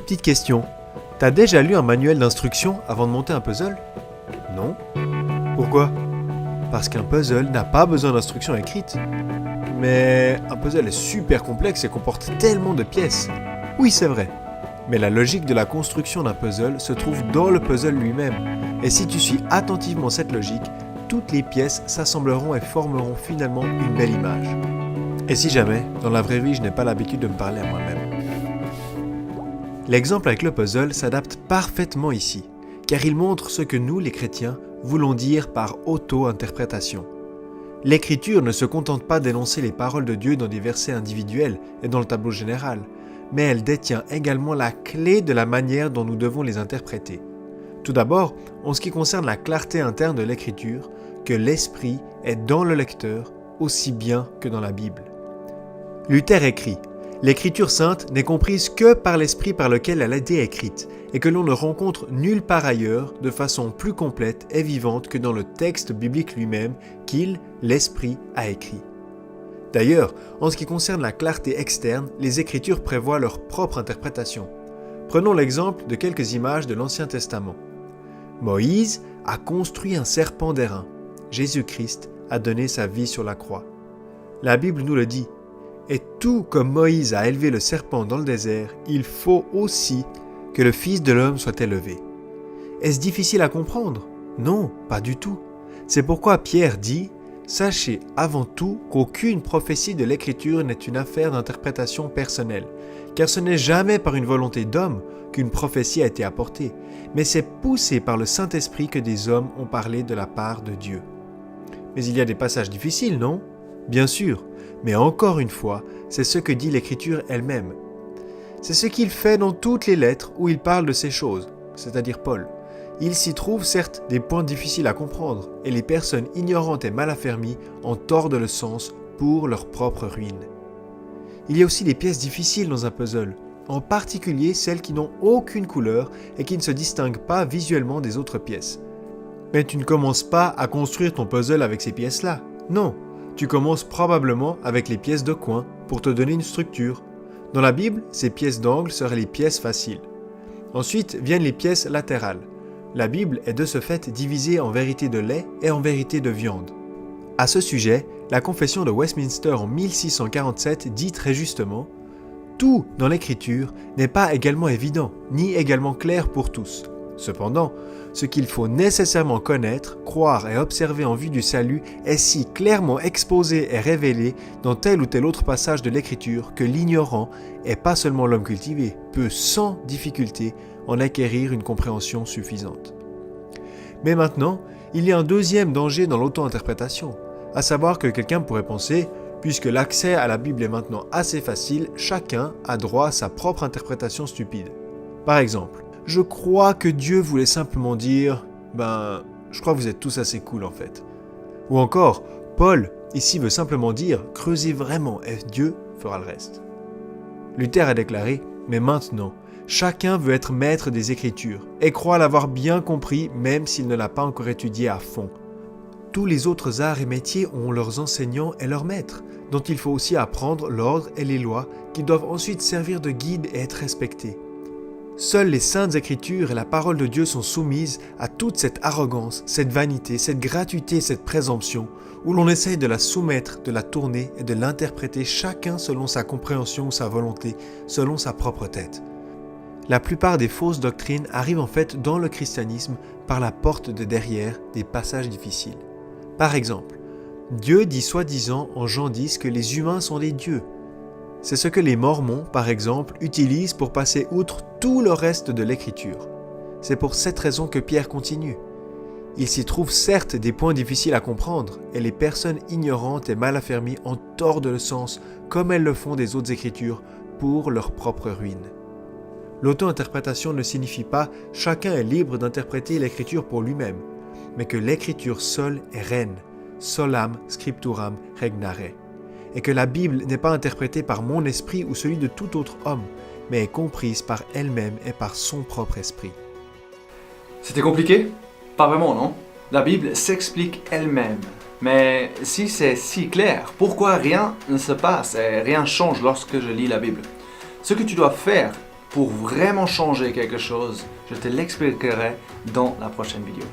Petite question, t'as déjà lu un manuel d'instruction avant de monter un puzzle? Non? Pourquoi? Parce qu'un puzzle n'a pas besoin d'instructions écrites. Mais un puzzle est super complexe et comporte tellement de pièces. Oui, c'est vrai. Mais la logique de la construction d'un puzzle se trouve dans le puzzle lui-même. Et si tu suis attentivement cette logique, toutes les pièces s'assembleront et formeront finalement une belle image. Et si jamais, dans la vraie vie, je n'ai pas l'habitude de me parler à moi-même. L'exemple avec le puzzle s'adapte parfaitement ici, car il montre ce que nous, les chrétiens, voulons dire par auto-interprétation. L'Écriture ne se contente pas d'énoncer les paroles de Dieu dans des versets individuels et dans le tableau général, mais elle détient également la clé de la manière dont nous devons les interpréter. Tout d'abord, en ce qui concerne la clarté interne de l'Écriture, que l'Esprit est dans le lecteur aussi bien que dans la Bible. Luther écrit « L'Écriture sainte n'est comprise que par l'Esprit par lequel elle a été écrite, et que l'on ne rencontre nulle part ailleurs de façon plus complète et vivante que dans le texte biblique lui-même qu'il, l'Esprit, a écrit. » D'ailleurs, en ce qui concerne la clarté externe, les Écritures prévoient leur propre interprétation. Prenons l'exemple de quelques images de l'Ancien Testament. Moïse a construit un serpent d'airain. Jésus-Christ a donné sa vie sur la croix. La Bible nous le dit. Et tout comme Moïse a élevé le serpent dans le désert, il faut aussi que le Fils de l'homme soit élevé. Est-ce difficile à comprendre? Non, pas du tout. C'est pourquoi Pierre dit « Sachez avant tout qu'aucune prophétie de l'Écriture n'est une affaire d'interprétation personnelle, car ce n'est jamais par une volonté d'homme qu'une prophétie a été apportée, mais c'est poussé par le Saint-Esprit que des hommes ont parlé de la part de Dieu. » Mais il y a des passages difficiles, non? Bien sûr, mais encore une fois, c'est ce que dit l'Écriture elle-même. C'est ce qu'il fait dans toutes les lettres où il parle de ces choses, c'est-à-dire Paul. Il s'y trouve certes des points difficiles à comprendre, et les personnes ignorantes et mal affermies en tordent le sens pour leur propre ruine. Il y a aussi des pièces difficiles dans un puzzle, en particulier celles qui n'ont aucune couleur et qui ne se distinguent pas visuellement des autres pièces. Mais tu ne commences pas à construire ton puzzle avec ces pièces-là. Non, tu commences probablement avec les pièces de coin pour te donner une structure. Dans la Bible, ces pièces d'angle seraient les pièces faciles. Ensuite viennent les pièces latérales. La Bible est de ce fait divisée en vérité de lait et en vérité de viande. À ce sujet, la Confession de Westminster en 1647 dit très justement « Tout dans l'Écriture n'est pas également évident, ni également clair pour tous. Cependant, ce qu'il faut nécessairement connaître, croire et observer en vue du salut est si clairement exposé et révélé dans tel ou tel autre passage de l'Écriture que l'ignorant, et pas seulement l'homme cultivé, peut sans difficulté en acquérir une compréhension suffisante. » Mais maintenant, il y a un deuxième danger dans l'auto-interprétation, à savoir que quelqu'un pourrait penser, puisque l'accès à la Bible est maintenant assez facile, chacun a droit à sa propre interprétation stupide. Par exemple, je crois que Dieu voulait simplement dire « je crois que vous êtes tous assez cool en fait ». Ou encore, Paul ici veut simplement dire « creusez vraiment et Dieu fera le reste ». Luther a déclaré « mais maintenant, chacun veut être maître des Écritures et croit l'avoir bien compris même s'il ne l'a pas encore étudié à fond. Tous les autres arts et métiers ont leurs enseignants et leurs maîtres, dont il faut aussi apprendre l'ordre et les lois qui doivent ensuite servir de guide et être respectés. Seules les saintes Écritures et la parole de Dieu sont soumises à toute cette arrogance, cette vanité, cette gratuité, cette présomption, où l'on essaye de la soumettre, de la tourner et de l'interpréter chacun selon sa compréhension ou sa volonté, selon sa propre tête. La plupart des fausses doctrines arrivent en fait dans le christianisme par la porte de derrière des passages difficiles. Par exemple, Dieu dit soi-disant en Jean 10 que les humains sont des dieux. C'est ce que les Mormons, par exemple, utilisent pour passer outre tout le reste de l'Écriture. C'est pour cette raison que Pierre continue. Il s'y trouve certes des points difficiles à comprendre, et les personnes ignorantes et mal affermies en tordent le sens, comme elles le font des autres Écritures, pour leur propre ruine. L'auto-interprétation ne signifie pas « chacun est libre d'interpréter l'Écriture pour lui-même », mais que l'Écriture seule est reine, solam scripturam regnare, et que la Bible n'est pas interprétée par mon esprit ou celui de tout autre homme, mais est comprise par elle-même et par son propre esprit. C'était compliqué? Pas vraiment, non? La Bible s'explique elle-même. Mais si c'est si clair, pourquoi rien ne se passe et rien change lorsque je lis la Bible? Ce que tu dois faire pour vraiment changer quelque chose, je te l'expliquerai dans la prochaine vidéo.